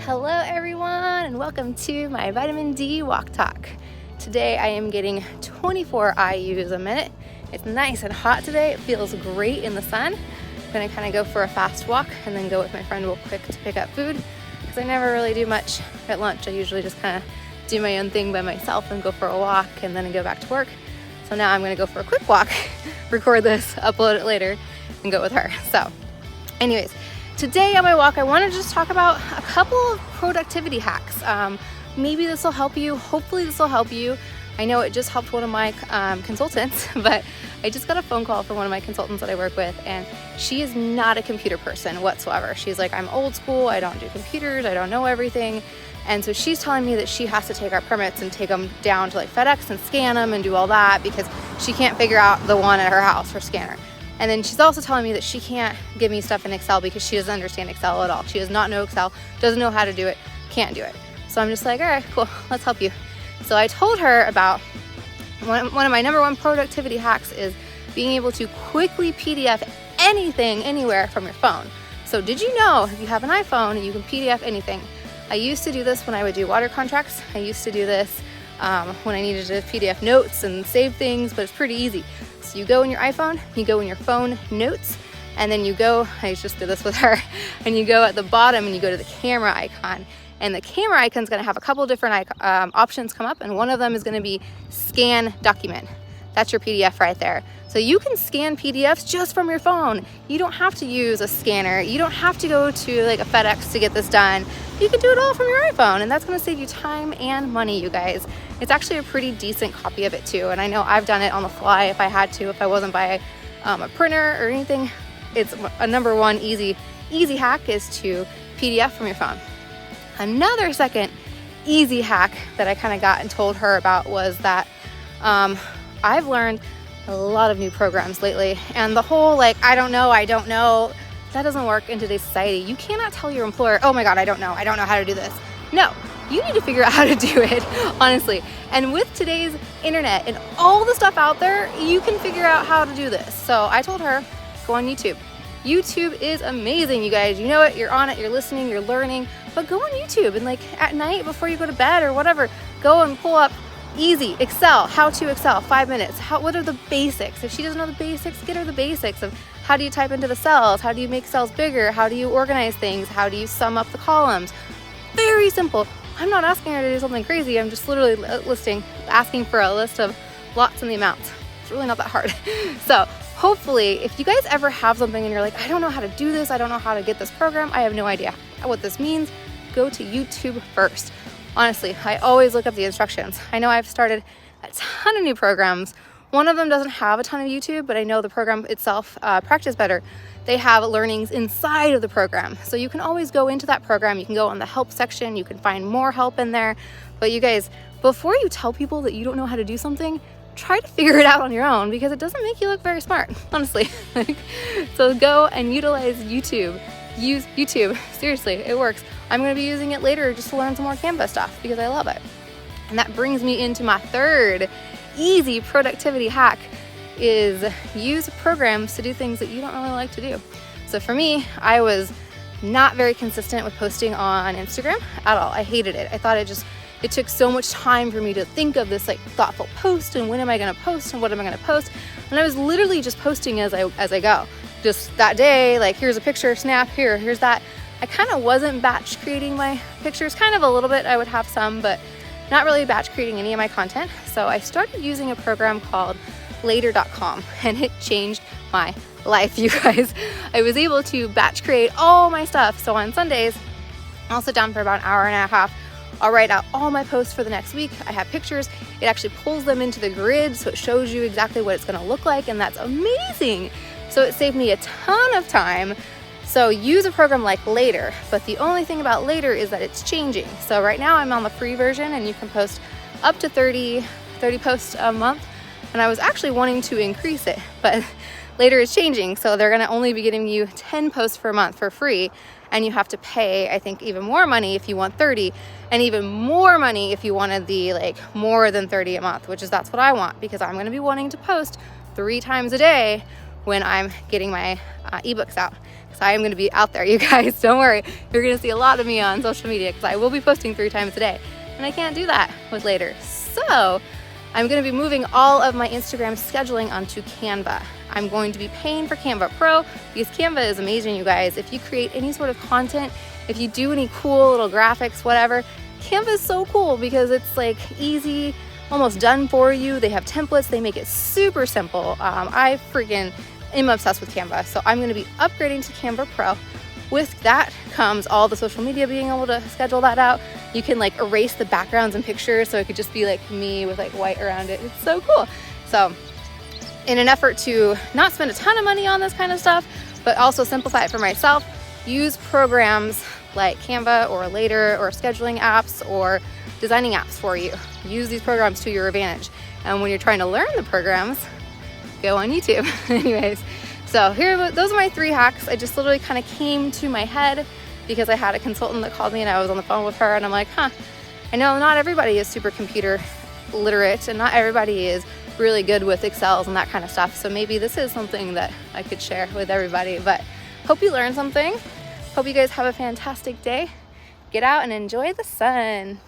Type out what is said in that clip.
Hello everyone, and welcome to my vitamin D walk talk. Today I am getting 24 IUs a minute. It's nice and hot today. It feels great in the sun. I'm gonna kind of go for a fast walk and then go with my friend real quick to pick up food because I never really do much at lunch. I usually just kind of do my own thing by myself and go for a walk and then go back to work. So now I'm gonna go for a quick walk, record this, upload it later, and go with her. So anyways, today on my walk, I want to just talk about a couple of productivity hacks. Maybe this will help you. Hopefully this will help you. I know it just helped one of my consultants, but I just got a phone call from one of my consultants that I work with, and she is not a computer person whatsoever. She's like, I'm old school. I don't do computers. I don't know everything. And so she's telling me that she has to take our permits and take them down to like FedEx and scan them and do all that because she can't figure out the one at her house, her scanner. And then she's also telling me that she can't give me stuff in Excel because she doesn't understand Excel at all. She does not know Excel, doesn't know how to do it, can't do it. So I'm just like, all right, cool, let's help you. So I told her about one of my number one productivity hacks is being able to quickly PDF anything anywhere from your phone. So did you know if you have an iPhone, you can PDF anything? I used to do this when I would do water contracts. I used to do this when I needed to PDF notes and save things, but it's pretty easy. So you go in your iPhone, you go in your phone notes, and then you go, I just did this with her, and you go at the bottom and you go to the camera icon. And the camera icon is going to have a couple different options come up, and one of them is going to be scan document. That's your PDF right there. So you can scan PDFs just from your phone. You don't have to use a scanner. You don't have to go to like a FedEx to get this done. You can do it all from your iPhone, and that's going to save you time and money, you guys. It's actually a pretty decent copy of it too. And I know I've done it on the fly if I had to, if I wasn't by a printer or anything. It's a number one easy hack is to PDF from your phone. Another second easy hack that I kind of got and told her about was that I've learned a lot of new programs lately, and the whole like, I don't know, that doesn't work in today's society. You cannot tell your employer, oh my God, I don't know how to do this. No, you need to figure out how to do it, honestly. And with today's internet and all the stuff out there, you can figure out how to do this. So I told her, go on YouTube. YouTube is amazing, you guys. You know it, you're on it, you're listening, you're learning, but go on YouTube and like at night before you go to bed or whatever, go and pull up easy Excel, how to Excel, 5 minutes. What are the basics? If she doesn't know the basics, get her the basics of how do you type into the cells? How do you make cells bigger? How do you organize things? How do you sum up the columns? Very simple. I'm not asking her to do something crazy. I'm just literally asking for a list of lots and the amounts. It's really not that hard. So hopefully, if you guys ever have something and you're like, I don't know how to do this, I don't know how to get this program, I have no idea what this means, go to YouTube first. Honestly, I always look up the instructions. I know I've started a ton of new programs. One of them doesn't have a ton of YouTube, but I know the program itself, Practice Better, they have learnings inside of the program. So you can always go into that program. You can go on the help section. You can find more help in there. But you guys, before you tell people that you don't know how to do something, try to figure it out on your own because it doesn't make you look very smart, honestly. So go and utilize YouTube. Use YouTube. Seriously, it works. I'm going to be using it later just to learn some more Canva stuff because I love it. And that brings me into my third easy productivity hack is use programs to do things that you don't really like to do. So for me, I was not very consistent with posting on Instagram at all. I hated it. I thought it took so much time for me to think of this like thoughtful post and when am I going to post and what am I going to post? And I was literally just posting as I go. Just that day, like here's a picture, snap, here's that. I kind of wasn't batch creating my pictures, kind of a little bit. I would have some, but not really batch creating any of my content. So I started using a program called Later.com, and it changed my life, you guys. I was able to batch create all my stuff. So on Sundays, I'll sit down for about an hour and a half. I'll write out all my posts for the next week. I have pictures. It actually pulls them into the grid, so it shows you exactly what it's going to look like, and that's amazing. So it saved me a ton of time. So use a program like Later, but the only thing about Later is that it's changing. So right now I'm on the free version and you can post up to 30 posts a month. And I was actually wanting to increase it, but Later is changing. So they're gonna only be giving you 10 posts per month for free. And you have to pay, I think, even more money if you want 30, and even more money if you wanted the like more than 30 a month, that's what I want because I'm gonna be wanting to post 3 times a day when I'm getting my ebooks out. because I am going to be out there, you guys. Don't worry. You're going to see a lot of me on social media because I will be posting 3 times a day, and I can't do that with later. So I'm going to be moving all of my Instagram scheduling onto Canva. I'm going to be paying for Canva Pro because Canva is amazing, you guys. If you create any sort of content, if you do any cool little graphics, whatever, Canva is so cool because it's like easy, almost done for you. They have templates. They make it super simple. I freaking am obsessed with Canva. So I'm going to be upgrading to Canva Pro. With that comes all the social media, being able to schedule that out. You can like erase the backgrounds and pictures so it could just be like me with like white around it. It's so cool. So in an effort to not spend a ton of money on this kind of stuff, but also simplify it for myself, use programs like Canva or Later or scheduling apps or designing apps for you. Use these programs to your advantage. And when you're trying to learn the programs, go on YouTube. Anyways, so those are my 3 hacks. I just literally kind of came to my head because I had a consultant that called me and I was on the phone with her and I'm like, I know not everybody is super computer literate and not everybody is really good with Excels and that kind of stuff. So maybe this is something that I could share with everybody. But hope you learned something. Hope you guys have a fantastic day. Get out and enjoy the sun.